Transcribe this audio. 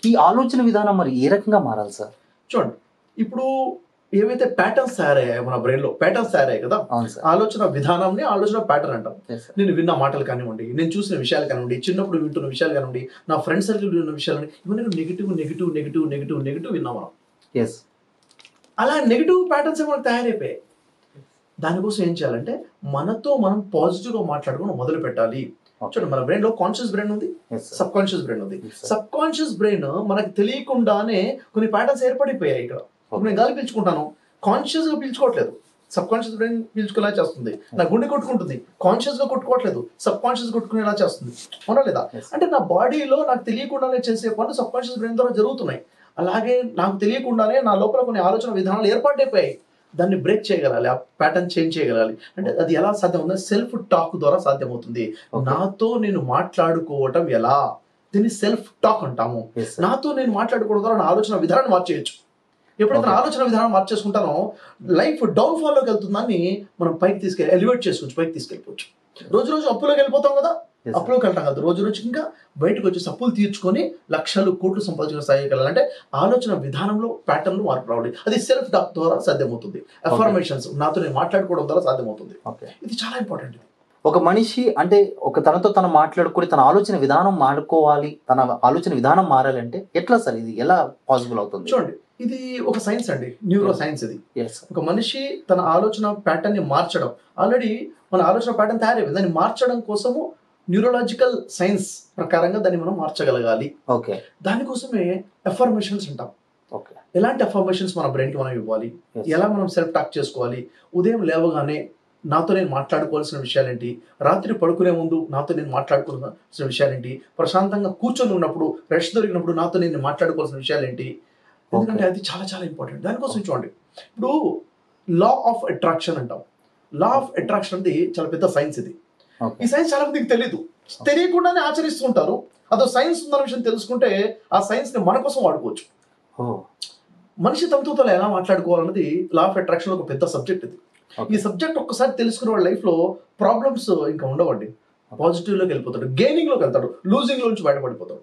ఈ ఆలోచన విధానం మరి ఏ రకంగా మారాలి సార్? చూడండి, ఇప్పుడు ఏవైతే ప్యాటర్న్స్ తయారయ్యాయో మన బ్రెయిన్‌లో ప్యాటర్న్స్ తయారయ్యాయి కదా! అవును సార్. ఆలోచన విధానంని ఆలోచన ప్యాటర్న్ అంటాం. Yes sir. నేను విన్న మాటలు కానివ్వండి, నేను చూసిన విషయాలు కానివ్వండి, చిన్నప్పుడు వింటున్న విషయాలు కానివ్వండి, నా ఫ్రెండ్ సర్కిల్ విన్న విషయాలని ఇవన్నీ నెగెటివ్ విన్నాం మనం. యెస్. అలా నెగెటివ్ ప్యాటర్న్స్ మనకు తయారైపోయాయి. దానికోసం ఏం చేయాలంటే మనతో మనం పాజిటివ్‌గా మాట్లాడుకోవడం మొదలు పెట్టాలి. చూడండి, మన బ్రెయిన్‌లో కాన్షియస్ బ్రెయిన్ ఉంది, yes sir. Sub conscious brain ఉంది. Yes, sir. Sub conscious brain మనకు తెలియకుండానే కొన్ని ప్యాటర్న్స్ ఏర్పడిపోయాయి ఇక్కడ. ఇప్పుడు నేను గాలి పీల్చుకుంటాను, కాన్షియస్ గా పీల్చుకోవట్లేదు, సబ్ కాన్షియస్ బ్రెయిన్ పీల్చుకునేలా చేస్తుంది. నా గుండె కొట్టుకుంటుంది, కాన్షియస్ గా కొట్టుకోవట్లేదు, సబ్ కాన్షియస్ కొట్టుకునేలా చేస్తుంది. అవునా లేదా? Yes. అంటే నా బాడీలో నాకు తెలియకుండానే చేసే పనులు సబ్ కాన్షియస్ బ్రెయిన్ ద్వారా జరుగుతున్నాయి. అలాగే నాకు తెలియకుండానే నా లోపల కొన్ని ఆలోచన విధానాలు ఏర్పాటైపోయాయి. దాన్ని బ్రేక్ చేయగలాలి, ఆ ప్యాటర్న్ చేంజ్ చేయగలాలి. అంటే అది ఎలా సాధ్యం అవుతుంది? సెల్ఫ్ టాక్ ద్వారా సాధ్యమవుతుంది. Okay. నాతో నేను మాట్లాడుకోవటం ఎలా? దీన్ని సెల్ఫ్ టాక్ అంటాము. Yes, sir. నాతో నేను మాట్లాడుకోవడం ద్వారా నా ఆలోచన విధానాన్ని మార్చేయచ్చు. ఎప్పుడైతే నా Okay. ఆలోచన విధానం మార్చేసుకుంటానో లైఫ్ డౌన్ ఫాల్ లోకి వెళ్తుందని మనం పైకి ఎలివేట్ చేసుకోవచ్చు, పైకి తీసుకెళ్ళిపోవచ్చు. రోజు రోజు అప్పులోకి వెళ్ళిపోతాం కదా, Yes, sir. అప్పులోకి వెళ్తాం కదా, రోజు రోజు ఇంకా బయటకు వచ్చి అప్పులు తీర్చుకొని లక్షలు కోట్లు సంపాదించిన స్థాయికి వెళ్ళాలంటే ఆలోచన విధానంలో ప్యాటర్న్లు మార్పు రావాలి. అది సెల్ఫ్ టాక్ ద్వారా సాధ్యమవుతుంది. అఫర్మేషన్స్ నాతో నేను మాట్లాడుకోవడం ద్వారా సాధ్యమవుతుంది. Okay. ఇది చాలా ఇంపార్టెంట్. ఒక మనిషి అంటే తనతో తను మాట్లాడుకొని తన ఆలోచన విధానం మారుకోవాలి, తన ఆలోచన విధానం మారాలంటే ఎట్లా సార్? ఇది ఎలా పాసిబుల్ అవుతుంది? చూడండి, ఇది ఒక సైన్స్ అండి, న్యూరో సైన్స్. ఇది Yes, sir. ఒక మనిషి తన ఆలోచన ప్యాటర్న్ ని మార్చడం, ఆల్రెడీ మన ఆలోచన ప్యాటర్న్ తయారైంది, దాన్ని మార్చడం కోసము న్యూరలాజికల్ సైన్స్ ప్రకారంగా దాన్ని మనం మార్చగలగాలి. ఓకే. దానికోసమే అఫర్మేషన్స్ అంటాం. ఓకే. ఎలాంటి అఫర్మేషన్స్ మన బ్రెయిన్ కి మనం ఇవ్వాలి, Yes. ఎలా మనం సెల్ఫ్ టాక్ చేసుకోవాలి, ఉదయం లేవగానే నాతో నేను మాట్లాడుకోవాల్సిన విషయాలేంటి, రాత్రి పడుకునే ముందు నాతో నేను మాట్లాడుకోవాల్సిన విషయాలేంటి, ప్రశాంతంగా కూర్చొని ఉన్నప్పుడు రెస్ట్ దొరికినప్పుడు నాతో నేను మాట్లాడుకోవాల్సిన విషయాలేంటి. ఎందుకంటే అది చాలా చాలా ఇంపార్టెంట్. దానికోసం చూడండి, ఇప్పుడు లా ఆఫ్ అట్రాక్షన్ అంటాం. లా ఆఫ్ అట్రాక్షన్ అనేది చాలా పెద్ద సైన్స్. ఇది ఓకే. ఈ సైన్స్ చాలా మందికి తెలియదు, తెలియకుండానే ఆచరిస్తూ ఉంటారు. అదో సైన్స్ ఉందన్న విషయం తెలుసుకుంటే ఆ సైన్స్ ని మన కోసం వాడుకోవచ్చు. ఓ. మనిషి తనతో తను ఎలా మాట్లాడుకోవాలన్నది లా ఆఫ్ అట్రాక్షన్ ఒక పెద్ద సబ్జెక్ట్. ఇది Okay. ఈ సబ్జెక్ట్ ఒక్కసారి తెలుసుకున్న వాళ్ళ లైఫ్ లో ప్రాబ్లమ్స్ ఇంకా ఉండవండి. పాజిటివ్ లోకి వెళ్ళిపోతాడు, గెయినింగ్ లోకి వెళ్తాడు, లూజింగ్ లో నుంచి బయటపడిపోతాడు.